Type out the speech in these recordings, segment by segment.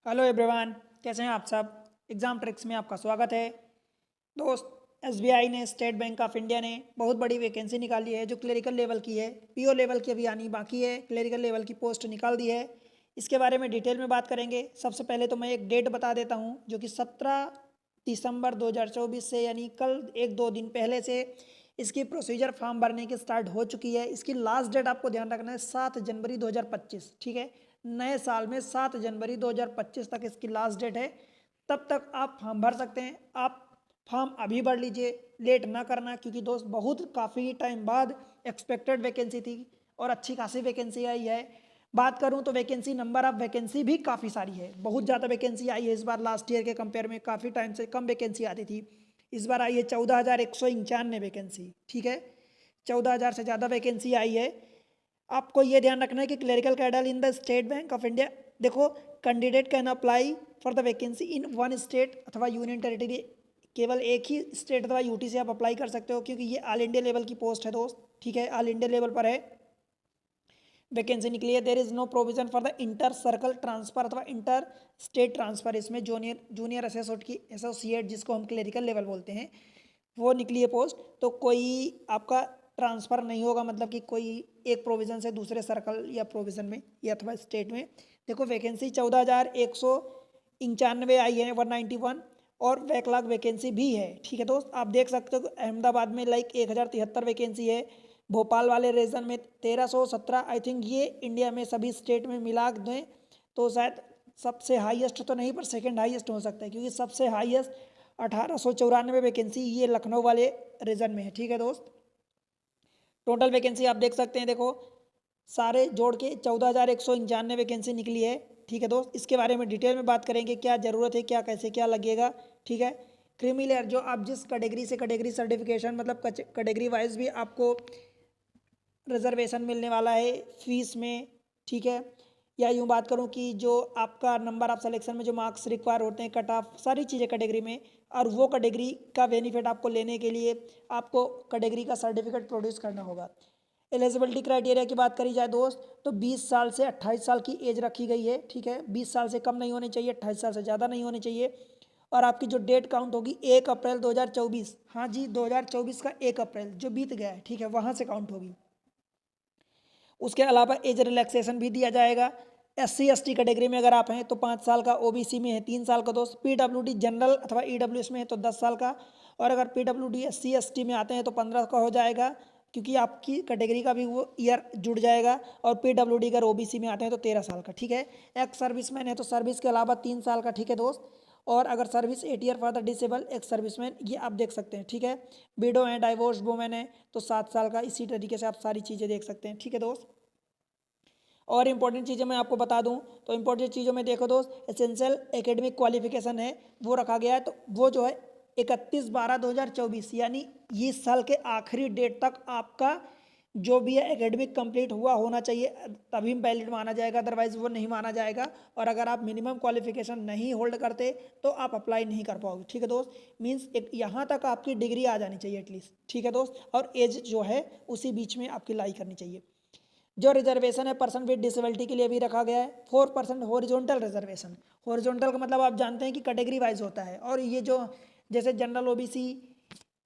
Hello everyone, कैसे हैं आप सब। एग्ज़ाम ट्रिक्स में आपका स्वागत है। दोस्त, एसबीआई ने, स्टेट बैंक ऑफ इंडिया ने बहुत बड़ी वैकेंसी निकाली है जो क्लरिकल लेवल की है। पीओ लेवल की अभी आनी बाकी है, क्लरिकल लेवल की पोस्ट निकाल दी है। इसके बारे में डिटेल में बात करेंगे। सबसे पहले तो मैं एक डेट बता देता हूँ जो कि 17 दिसंबर 2024 से, यानी कल एक दो दिन पहले से इसकी प्रोसीजर फॉर्म भरने की स्टार्ट हो चुकी है। इसकी लास्ट डेट आपको ध्यान रखना है 7 जनवरी 2025। ठीक है, नए साल में 7 जनवरी 2025 तक इसकी लास्ट डेट है। तब तक आप फॉर्म भर सकते हैं। आप फॉर्म अभी भर लीजिए, लेट ना करना, क्योंकि दोस्त बहुत काफ़ी टाइम बाद एक्सपेक्टेड वैकेंसी थी और अच्छी खासी वैकेंसी आई है। बात करूं तो वैकेंसी, नंबर ऑफ वैकेंसी भी काफ़ी सारी है, बहुत ज़्यादा वैकेंसी आई है इस बार। लास्ट ईयर के कंपेयर में काफ़ी टाइम से कम वैकेंसी आती थी, इस बार आई है 14,191 वैकेंसी। ठीक है, 14,000 से ज़्यादा वैकेंसी आई है। आपको ये ध्यान रखना है कि clerical cadre in the State Bank of India, देखो, candidate can apply for the vacancy in one state अथवा यूनियन टेरिटरी। केवल एक ही स्टेट अथवा यूटी से आप अप्लाई कर सकते हो, क्योंकि ये ऑल इंडिया लेवल की पोस्ट है दोस्त। ठीक है, ऑल इंडिया लेवल पर है वैकेंसी निकली है। There is no provision for the inter circle transfer अथवा इंटर स्टेट ट्रांसफर। इसमें जूनियर एसोसिएट जिसको हम क्लरिकल लेवल बोलते हैं, वो निकली है पोस्ट। तो कोई आपका ट्रांसफ़र नहीं होगा, मतलब कि कोई एक प्रोविज़न से दूसरे सर्कल या प्रोविज़न में या अथवा स्टेट में। देखो, वैकेंसी 14,191 आई है, 191, और बैकलॉग वैकेंसी भी है। ठीक है दोस्त, आप देख सकते हो अहमदाबाद में 1,073 वैकेंसी है। भोपाल वाले रीजन में 1,317। आई थिंक ये इंडिया में सभी स्टेट में मिला दें तो शायद सबसे हाईएस्ट तो नहीं, पर सेकंड हाईएस्ट हो सकता है, क्योंकि सबसे हाईएस्ट 1,894 वैकेंसी ये लखनऊ वाले रीजन में है। ठीक है दोस्त, टोटल वैकेंसी आप देख सकते हैं। देखो, सारे जोड़ के 14,191 वैकेंसी निकली है। ठीक है दोस्त, इसके बारे में डिटेल में बात करेंगे, क्या ज़रूरत है, क्या कैसे क्या लगेगा। ठीक है, क्रीमी लेयर, जो आप जिस कैटेगरी से कैटेगरी सर्टिफिकेशन, मतलब कैटेगरी वाइज भी आपको रिजर्वेशन मिलने वाला है फीस में। ठीक है, या यूँ बात करूँ कि जो आपका नंबर ऑफ सिलेक्शन में जो मार्क्स रिक्वायर होते हैं, कट ऑफ, सारी चीज़ें कैटेगरी में, और वो कैटेगरी का बेनिफिट आपको लेने के लिए आपको कैटेगरी का सर्टिफिकेट प्रोड्यूस करना होगा। एलिजिबिलिटी क्राइटेरिया की बात करी जाए दोस्त, तो 20 साल से 28 साल की एज रखी गई है। ठीक है, 20 साल से कम नहीं होनी चाहिए, 28 साल से ज़्यादा नहीं होनी चाहिए। और आपकी जो डेट काउंट होगी 1 अप्रैल 2024, हाँ जी, 2024 का 1 अप्रैल जो बीत गया है, ठीक है, वहाँ से काउंट होगी। उसके अलावा एज रिलैक्सेशन भी दिया जाएगा। SC ST कैटेगरी में अगर आप हैं तो 5 साल का, OBC में है 3 साल का दोस्त, PWD जनरल अथवा EWS में है तो 10 साल का, और अगर PWD SC ST में आते हैं तो 15 का हो जाएगा, क्योंकि आपकी कैटेगरी का भी वो ईयर जुड़ जाएगा। और PWD अगर OBC में आते हैं तो 13 साल का। ठीक है, एक्स सर्विसमैन है तो सर्विस के अलावा 3 साल का। ठीक है दोस्त, और अगर service 8 year for the disable ex serviceman, ये आप देख सकते हैं। ठीक है, विडो है, डाइवोर्स वुमेन है तो 7 साल का। इसी तरीके से आप सारी चीज़ें देख सकते हैं। ठीक है दोस्त, और इंपॉर्टेंट चीज़ें मैं आपको बता दूं तो इंपॉर्टेंट चीज़ों में देखो दोस्त, एसेंशियल एकेडमिक क्वालिफिकेशन है वो रखा गया है। तो वो जो है 31/12/2024, यानी इस साल के आखिरी डेट तक आपका जो भी है एकेडमिक कंप्लीट हुआ होना चाहिए, तभी वैलिड माना जाएगा, अदरवाइज वो नहीं माना जाएगा। और अगर आप मिनिमम क्वालिफिकेशन नहीं होल्ड करते तो आप अप्लाई नहीं कर पाओगे। ठीक है दोस्त, मीन्स एक यहाँ तक आपकी डिग्री आ जानी चाहिए एटलीस्ट। ठीक है दोस्त, और एज जो है उसी बीच में आपकी लाई करनी चाहिए। जो रिजर्वेशन है पर्सन विद डिसेबिलिटी के लिए भी रखा गया है 4% हॉरिजॉन्टल रिजर्वेशन। हॉरिजॉन्टल का मतलब आप जानते हैं कि कैटेगरी वाइज होता है, और ये जो जैसे जनरल, OBC,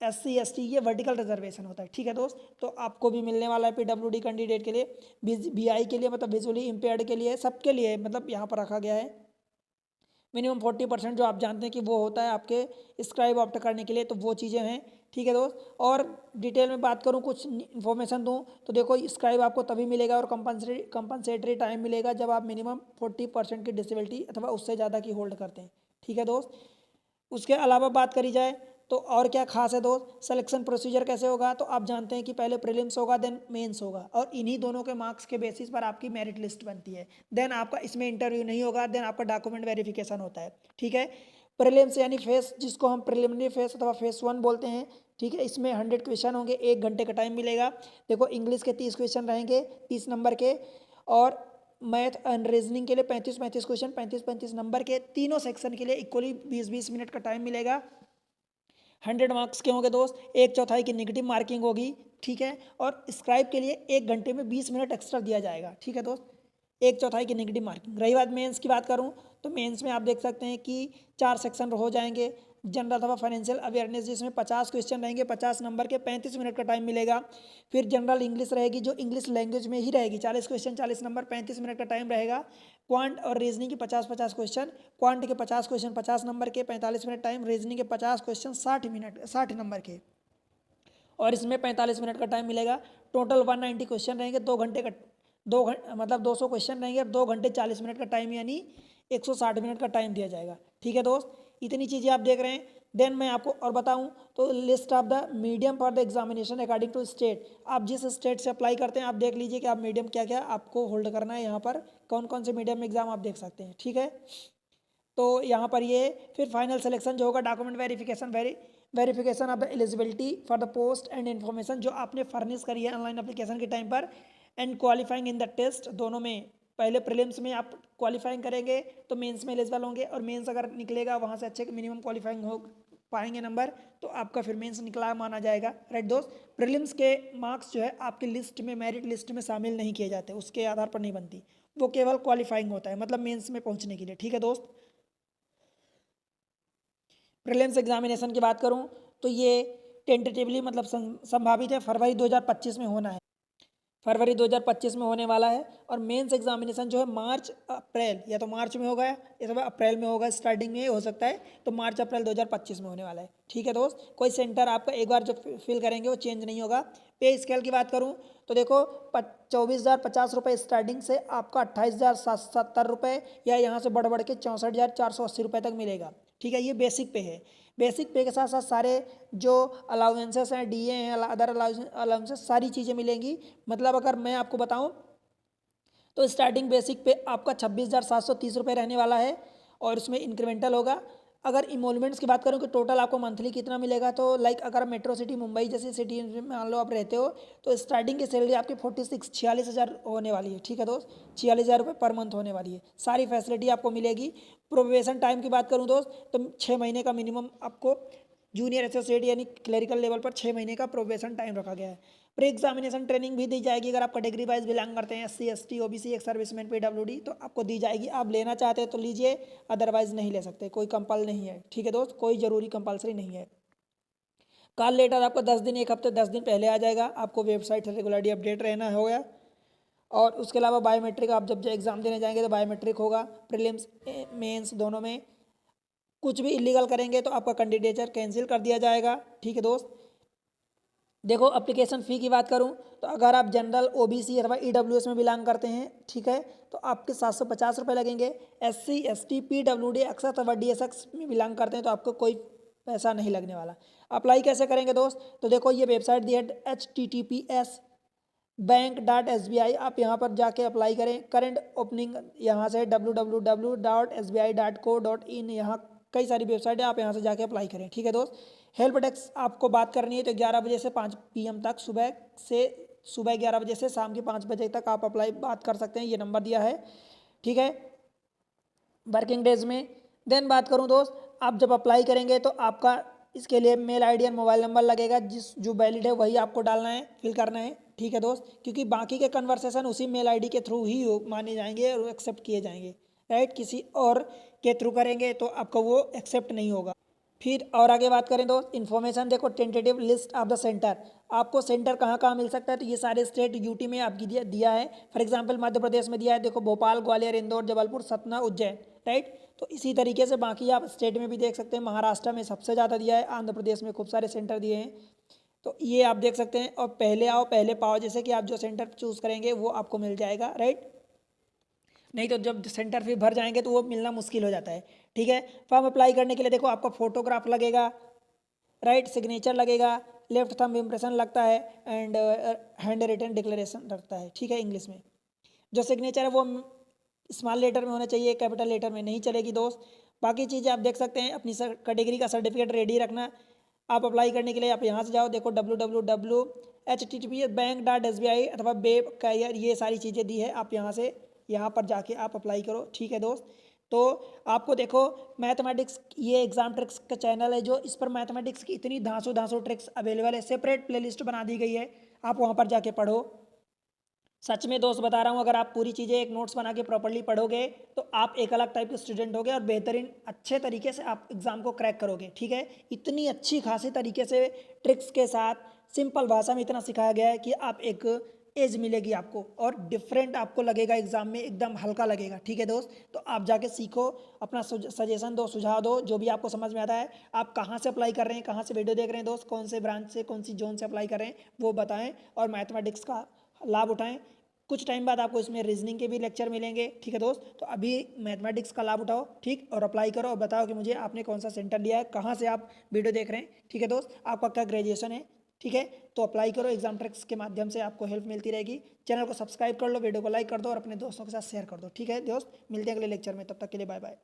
SC ST, ये वर्टिकल रिजर्वेशन होता है। ठीक है दोस्त, तो आपको भी मिलने वाला है PWD कैंडिडेट के लिए, BI के लिए, मतलब विजुअली इम्पेयर्ड के लिए, सबके लिए मतलब यहाँ पर रखा गया है। मिनिमम 40% जो आप जानते हैं कि वो होता है आपके स्क्राइब ऑप्ट करने के लिए, तो वो चीज़ें हैं। ठीक है दोस्त, और डिटेल में बात करूँ, कुछ इन्फॉर्मेशन दूँ तो देखो, स्क्राइब आपको तभी मिलेगा और कंपनसेटरी टाइम मिलेगा जब आप मिनिमम 40% की डिसेबिलिटी अथवा उससे ज़्यादा की होल्ड करते हैं। ठीक है दोस्त, उसके अलावा बात करी जाए तो और क्या खास है दोस्त, सिलेक्शन प्रोसीजर कैसे होगा, तो आप जानते हैं कि पहले प्रीलिम्स होगा, देन मेंस होगा, और इन्हीं दोनों के मार्क्स के बेसिस पर आपकी मेरिट लिस्ट बनती है। देन आपका इसमें इंटरव्यू नहीं होगा, देन आपका डॉक्यूमेंट वेरिफिकेशन होता है। ठीक है, प्रीलिम्स यानी फेस, जिसको हम प्रिलिमिनरी फेस अथवा फेस 1 बोलते हैं। ठीक है, इसमें 100 क्वेश्चन होंगे, 1 घंटे का टाइम मिलेगा। देखो, इंग्लिश के 30 क्वेश्चन रहेंगे, 30 नंबर के, और मैथ एंड रीजनिंग के लिए 35-35 क्वेश्चन, 35-35 नंबर के। तीनों सेक्शन के लिए इक्वली 20-20 मिनट का टाइम मिलेगा। 100 मार्क्स के होंगे दोस्त, 1/4 की निगेटिव मार्किंग होगी। ठीक है, और स्क्राइब के लिए 1 घंटे में 20 मिनट एक्स्ट्रा दिया जाएगा। ठीक है दोस्त, एक चौथाई की नेगेटिव मार्किंग। रही बात मेंस की बात करूं तो मेंस में आप देख सकते हैं कि 4 सेक्शन हो जाएंगे। जनरल अथवा फाइनेंशियल अवेयरनेस जिसमें 50 क्वेश्चन रहेंगे, 50 नंबर के, 35 मिनट का टाइम मिलेगा। फिर जनरल इंग्लिश रहेगी जो इंग्लिश लैंग्वेज में ही रहेगी, 40 क्वेश्चन 40 नंबर, 35 मिनट का टाइम रहेगा। क्वांट और रीजनिंग के 50-50 क्वेश्चन, क्वांट के 50 क्वेश्चन 50 नंबर के, 45 मिनट टाइम, रीजनिंग के 50 क्वेश्चन 60 नंबर के, और इसमें 45 मिनट का टाइम मिलेगा। टोटल 190 क्वेश्चन रहेंगे, 2 घंटे का, 2 घंटे मतलब 200 क्वेश्चन रहेंगे, और 2 घंटे 40 मिनट का टाइम, यानी 160 मिनट का टाइम दिया जाएगा। ठीक है दोस्त, इतनी चीज़ें आप देख रहे हैं। देन मैं आपको और बताऊं तो list of the medium for the examination according to state. आप जिस स्टेट से अप्लाई करते हैं आप देख लीजिए कि आप मीडियम क्या क्या आपको होल्ड करना है, यहाँ पर कौन कौन से मीडियम एग्जाम आप देख सकते हैं। ठीक है, तो यहाँ पर ये फिर फाइनल सिलेक्शन जो होगा, document verification of the eligibility for the post and information जो आपने फर्निश करी है ऑनलाइन एप्लीकेशन के टाइम पर, and qualifying in the test. दोनों में पहले प्रीलिम्स में आप क्वालिफाइंग करेंगे तो मेंस में एलिजिबल होंगे, और मेंस अगर निकलेगा वहाँ से अच्छे मिनिमम क्वालिफाइंग हो पाएंगे नंबर, तो आपका फिर मेंस निकला माना जाएगा। राइट दोस्त, प्रीलिम्स के मार्क्स जो है आपकी लिस्ट में, मेरिट लिस्ट में शामिल नहीं किए जाते, उसके आधार पर नहीं बनती, वो केवल क्वालिफाइंग होता है, मतलब मेंस में पहुंचने के लिए। ठीक है दोस्त, प्रीलिम्स एग्जामिनेशन की बात करूं तो ये टेंटेटिवली मतलब संभावित है फरवरी 2025 में होना है, फरवरी 2025 में होने वाला है। और मेंस एग्जामिनेशन जो है मार्च अप्रैल, या तो मार्च में होगा या तो अप्रैल में होगा, स्टार्टिंग में हो सकता है, तो मार्च अप्रैल 2025 में होने वाला है। ठीक है दोस्त, कोई सेंटर आपका एक बार जो फिल करेंगे वो चेंज नहीं होगा। पे स्केल की बात करूं तो देखो 24,050 रुपये स्टार्टिंग से आपका 28,070 रुपये, या यहाँ से बढ़ बढ़ के 64,480 रुपये तक मिलेगा। ठीक है, ये बेसिक पे है। बेसिक पे के साथ साथ सारे जो अलाउंसेस हैं, डीए हैं, अदर अलाउंसेस, सारी चीज़ें मिलेंगी। मतलब अगर मैं आपको बताऊं तो स्टार्टिंग बेसिक पे आपका 26,730 रुपये रहने वाला है, और उसमें इंक्रीमेंटल होगा। अगर इमोलमेंट्स की बात करूं कि टोटल आपको मंथली कितना मिलेगा, तो लाइक अगर मेट्रो सिटी मुंबई जैसी सिटी में मान लो आप रहते हो, तो स्टार्टिंग की सैलरी आपकी 46,000 होने वाली है। ठीक है दोस्त, 46,000 रुपये पर मंथ होने वाली है, सारी फैसिलिटी आपको मिलेगी। प्रोबेशन टाइम की बात करूँ दोस्त तो 6 महीने का मिनिमम आपको जूनियर एसोसिएट यानी क्लरिकल लेवल पर 6 महीने का प्रोबेशन टाइम रखा गया है। प्री एग्जामिनेशन ट्रेनिंग भी दी जाएगी, अगर आप कैटेगरी वाइज बिलोंग करते हैं, SC ST OBC, एक सर्विसमैन, PWD, तो आपको दी जाएगी। आप लेना चाहते हैं तो लीजिए, अदरवाइज नहीं ले सकते, कोई कंपल नहीं है। ठीक है दोस्त, कोई ज़रूरी कंपल्सरी नहीं है। कॉल लेटर आपको 10 दिन, एक हफ्ते 10 दिन पहले आ जाएगा, आपको वेबसाइट से रेगुलरली अपडेट रहना होगा। और उसके अलावा बायोमेट्रिक, आप जब एग्ज़ाम देने जाएंगे तो बायोमेट्रिक होगा, प्रीलिम्स मेंस दोनों में। कुछ भी इलीगल करेंगे तो आपका कैंडिडेचर कैंसिल कर दिया जाएगा। ठीक है दोस्त, देखो एप्लीकेशन फ़ी की बात करूं तो अगर आप जनरल OBC अथवा EWS में बिलोंग करते हैं, ठीक है, तो आपके 750 रुपये लगेंगे। SC ST PWD एक्स अथवा DSX में बिलोंग करते हैं तो आपको कोई पैसा नहीं लगने वाला। अप्लाई कैसे करेंगे दोस्त, तो देखो ये वेबसाइट दी है https://bank.sbi, आप यहाँ पर जाके अप्लाई करें। करंट ओपनिंग यहाँ से www.sbi.co.in, यहाँ कई सारी वेबसाइट है, आप यहाँ से जाके अप्लाई करें। ठीक है दोस्त, हेल्प डेस्क आपको बात करनी है तो 11 बजे से 5 PM तक, सुबह 11 बजे से शाम के 5 बजे तक आप अप्लाई बात कर सकते हैं, ये नंबर दिया है। ठीक है, वर्किंग डेज में। देन बात करूं दोस्त, आप जब अप्लाई करेंगे तो आपका इसके लिए मेल ID और मोबाइल नंबर लगेगा, जो वैलिड है वही आपको डालना है, फिल करना है। ठीक है दोस्त, क्योंकि बाकी के कन्वर्सेशन उसी मेल ID के थ्रू ही माने जाएंगे और एक्सेप्ट किए जाएंगे। राइट, किसी और के थ्रू करेंगे तो आपका वो एक्सेप्ट नहीं होगा। फिर और आगे बात करें दोस्त, इन्फॉर्मेशन देखो, tentative list of the centre, आपको सेंटर कहाँ कहाँ मिल सकता है, तो ये सारे स्टेट यूटी में आपकी दिया है। फॉर एग्जांपल मध्य प्रदेश में दिया है, देखो भोपाल, ग्वालियर, इंदौर, जबलपुर, सतना, उज्जैन। राइट, तो इसी तरीके से बाकी आप स्टेट में भी देख सकते हैं। महाराष्ट्र में सबसे ज़्यादा दिया है, आंध्र प्रदेश में खूब सारे सेंटर दिए हैं, तो ये आप देख सकते हैं। और पहले आओ पहले पाओ, जैसे कि आप जो सेंटर चूज़ करेंगे वो आपको मिल जाएगा। राइट, नहीं तो जब सेंटर फिर भर जाएंगे तो वो मिलना मुश्किल हो जाता है। ठीक है, फॉर्म अप्लाई करने के लिए देखो आपका फोटोग्राफ लगेगा, राइट, सिग्नेचर लगेगा, लेफ्ट थंब इम्प्रेशन लगता है, एंड हैंड रिटन डिक्लेरेशन लगता है। ठीक है, इंग्लिश में जो सिग्नेचर है वो स्मॉल लेटर में होना चाहिए, कैपिटल लेटर में नहीं चलेगी दोस्त। बाकी चीज़ें आप देख सकते हैं, अपनी कैटेगरी का सर्टिफिकेट रेडी रखना। आप अप्लाई करने के लिए आप यहाँ से जाओ, देखो www.https://bank.sbi अथवा बेब का, ये सारी चीज़ें दी है, आप यहाँ पर जाके आप अप्लाई करो। ठीक है दोस्त, तो आपको देखो मैथमेटिक्स, ये एग्जाम ट्रिक्स का चैनल है, जो इस पर मैथमेटिक्स की इतनी धांसू ट्रिक्स अवेलेबल है, सेपरेट प्लेलिस्ट बना दी गई है, आप वहाँ पर जाके पढ़ो। सच में दोस्त बता रहा हूँ, अगर आप पूरी चीज़ें एक नोट्स बना के प्रॉपरली पढ़ोगे तो आप एक अलग टाइप के स्टूडेंट होगे और बेहतरीन अच्छे तरीके से आप एग्ज़ाम को क्रैक करोगे। ठीक है, इतनी अच्छी खासी तरीके से ट्रिक्स के साथ सिंपल भाषा में इतना सिखाया गया है कि आप एक एज मिलेगी आपको और डिफरेंट आपको लगेगा एग्जाम में, एकदम हल्का लगेगा। ठीक है दोस्त, तो आप जाके सीखो, अपना सजेशन दो, सुझाव दो, जो भी आपको समझ में आता है। आप कहाँ से अप्लाई कर रहे हैं, कहाँ से वीडियो देख रहे हैं दोस्त, कौन से ब्रांच से, कौन सी जोन से अप्लाई कर रहे हैं, वो बताएं और मैथमेटिक्स का लाभ उठाएं। कुछ टाइम बाद आपको इसमें रीजनिंग के भी लेक्चर मिलेंगे। ठीक है दोस्त, तो अभी मैथमेटिक्स का लाभ उठाओ, ठीक, और अप्लाई करो और बताओ कि मुझे आपने कौन सा सेंटर लिया है, कहाँ से आप वीडियो देख रहे हैं। ठीक है दोस्त, आपका क्या ग्रेजुएशन है। ठीक है, तो अप्लाई करो, एग्जाम ट्रिक्स के माध्यम से आपको हेल्प मिलती रहेगी। चैनल को सब्सक्राइब कर लो, वीडियो को लाइक कर दो और अपने दोस्तों के साथ शेयर कर दो। ठीक है दोस्त, मिलते हैं अगले लेक्चर में, तब तक के लिए बाय बाय।